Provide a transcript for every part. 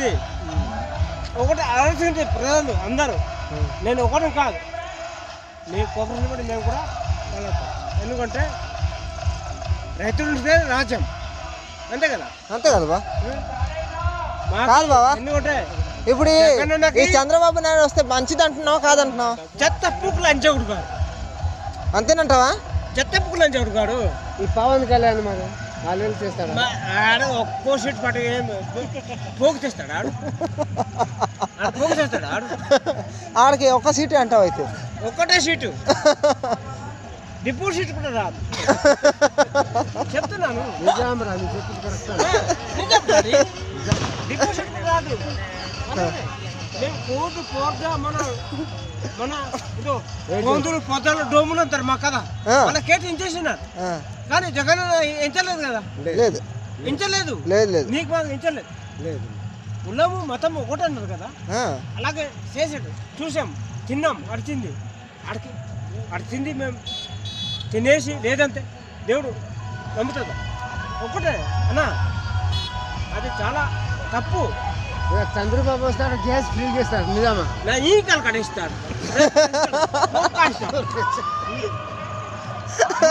ఉంది. ఒకటి ఆలోచించే ప్రజలు అందరూ, నేను ఒకటి కాదు, మీ కోపరేషన్ బట్టి మేము కూడా వెళ్ళొస్తాం. ఎందుకంటే రైతులుంటే రాజ్యం, అంతే కదా. అంతే కదా బా కాదు బాబా. ఎందుకంటే ఇప్పుడు ఈ చంద్రబాబు నాయుడు వస్తే మంచిది అంటున్నావు కాదంటున్నావు? చెత్త పుక్కులు అంచెగుడు కాడు, అంతేనంటావా? చెత్త పుక్కులు అంచెగుడు కాడు. ఈ పవన్ కళ్యాణ్ మరి వాళ్ళు చేస్తాడు ఆడ ఒక్కో సీట్ పట్టి పోగు చేస్తాడు, ఆడు పోగు చేస్తాడు. ఆడికి ఒక్క సీటే అంటావు అయితే? ఒక్కటే సీటు, డిపో సీట్ కూడా రాదు. చెప్తున్నాను, నిజాం రా, నువ్వు చెప్పింది కరెక్ట్. డిపో సీట్ కూడా రాదు. మేము కోర్టు పోర్గా మన ఇదో గొంతులు పొద్దులు డోములు అంటారు మా కదా, మన కేటు ఇంచేసినారు. కానీ జగన్ ఎంచలేదు కదా, లేదు ఎంచలేదు, లేదు లేదు నీకు బాగా ఎంచలేదు. లేదు, కులము మతం ఒకటి అన్నారు కదా, అలాగే చేసాడు. చూసాం, తిన్నాం, అడిచింది అడిచింది, మేము తినేసి లేదంతే దేవుడు నమ్ముతుంది. ఒకటే అన్నా, అది చాలా తప్పు. చంద్రబాబు వస్తాడు, గ్యాస్ ఫ్రీ చేస్తాడు, నిజామా? నా ఈ కాలు కడిస్తాడు,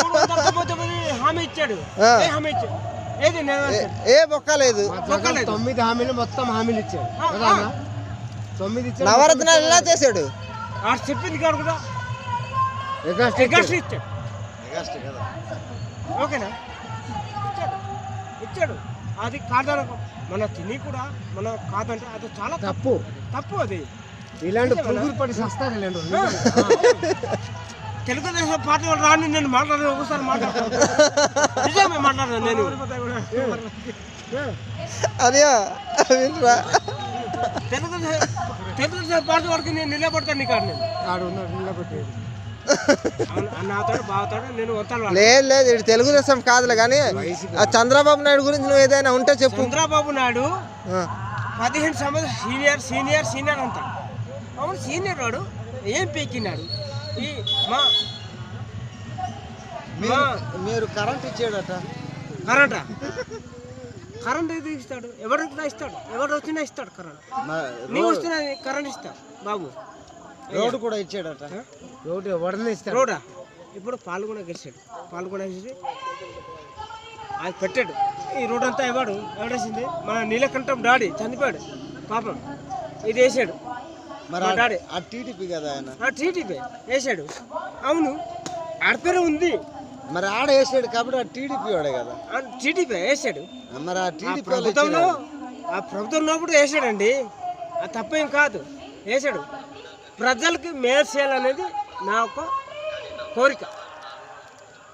399 హామీ ఇచ్చాడు. హామీ ఇచ్చాడు, ఏది ఏ బొక్క లేదు. 9 హామీలు మొత్తం హామీలు ఇచ్చాడు కదా, 9 ఇచ్చాడు. నవరత్నాలు ఎలా చేశాడు? ఆడు చెప్పింది కాదు కూడా, ఇచ్చాడు. ఓకేనా, ఇచ్చాడు. అది కాదనకు, మన తిని కూడా మన కాదంటే అది చాలా తప్పు. అది ఇలాంటి పురుగులు పడి సస్తాడు. తెలుగుదేశం పార్టీ వాళ్ళు రాని నేను మాట్లాడాను, ఒకసారి మాట్లాడతాను, నిజమే మాట్లాడాను నేను. అదే తెలుగుదేశం పార్టీ వాడికి నేను నిలబడతాను. నీ కాదు నేను నిలబెట్టాడు, అన్నతాడు బాగుతాడు, నేను వస్తాను. లేదు ఇది తెలుగుదేశం కాదులే కానీ ఆ చంద్రబాబు నాయుడు గురించి నువ్వు ఏదైనా ఉంటే చెప్పు. చంద్రబాబు నాయుడు 15 సంవత్సరాలు సీనియర్ అంటాడు. అవును, సీనియర్ వాడు ఏం పీకినాడు. ఈ మీరు కరెంట్ ఇచ్చాడట. కరెంట్ ఇది ఇస్తాడు, ఎవరికి ఇస్తాడు, ఎవరు వచ్చినా ఇస్తాడు కరెంట్. నీవు వస్తున్నా కరెంట్ ఇస్తాడు బాబు. రోడ్డు కూడా ఇచ్చాడట. రోడ్డు ఎవడనే ఇస్తాడు. రోడ్డా ఇప్పుడు పాల్గొన గెలిచాడు, వేసి అది పెట్టాడు. ఈ రోడ్ అంతా ఎవడేసింది? మన నీలకంఠం డాడీ చనిపోయాడు పాపం, ఇది వేసాడు డాడీ. టీడీపీ కదా ఆయన, టీడీపీ వేసాడు. అవును, ఆడపేరు ఉంది, మరి ఆడ వేసాడు కాబట్టి ఆ టీడీపీ వాడే కదా. టీడీపీ వేసాడు, మరి ఆ టీడీపీ ప్రభుత్వంలో కూడా వేసాడండి. అది తప్పేం కాదు, వేసాడు. ప్రజలకి మేలు చేయాలనేది నా ఒక కోరిక,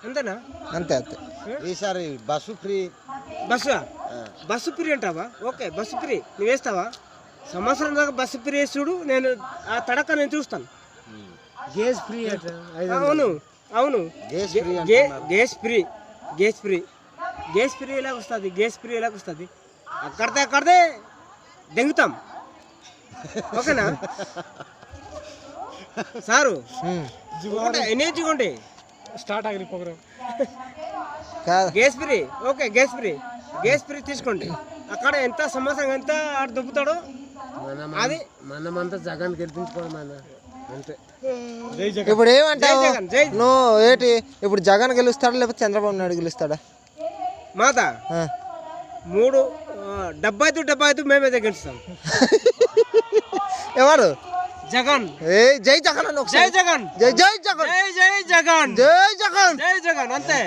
అంతేనా? అంతే. ఈసారి బస్సు ఫ్రీ అంటావా? ఓకే, బస్సు ఫ్రీ నువ్వు వేస్తావా? సంవత్సరం దాకా బస్సు ఫ్రీ వేసుడు, నేను ఆ తడక నేను చూస్తాను. Gas free. అవును, గ్యాస్ ఫ్రీ ఎలాగ వస్తుంది? అక్కడిదే దెంగుతాం. ఓకేనా సారు? ఎన్నించుకోండి start agri programme. Gas free, okay, gas free తీసుకోండి. అక్కడ ఎంత సంవత్సరం ఎంత ఆడు దుబ్బుతాడో అది మనమంతా జగన్ గెలిపించుకోవడం అంతే. ఇప్పుడు ఏమంటావు నువ్వు? ఏంటి ఇప్పుడు జగన్ గెలుస్తాడా లేకపోతే చంద్రబాబు నాయుడు గెలుస్తాడా? మాత 75 మేమైతే గెలుస్తాం. ఎవరు? జగన్. జై జగన్. జై జగన్. జై జగన్. జై జగన్. జై జగన్. జై జగన్ అంతే.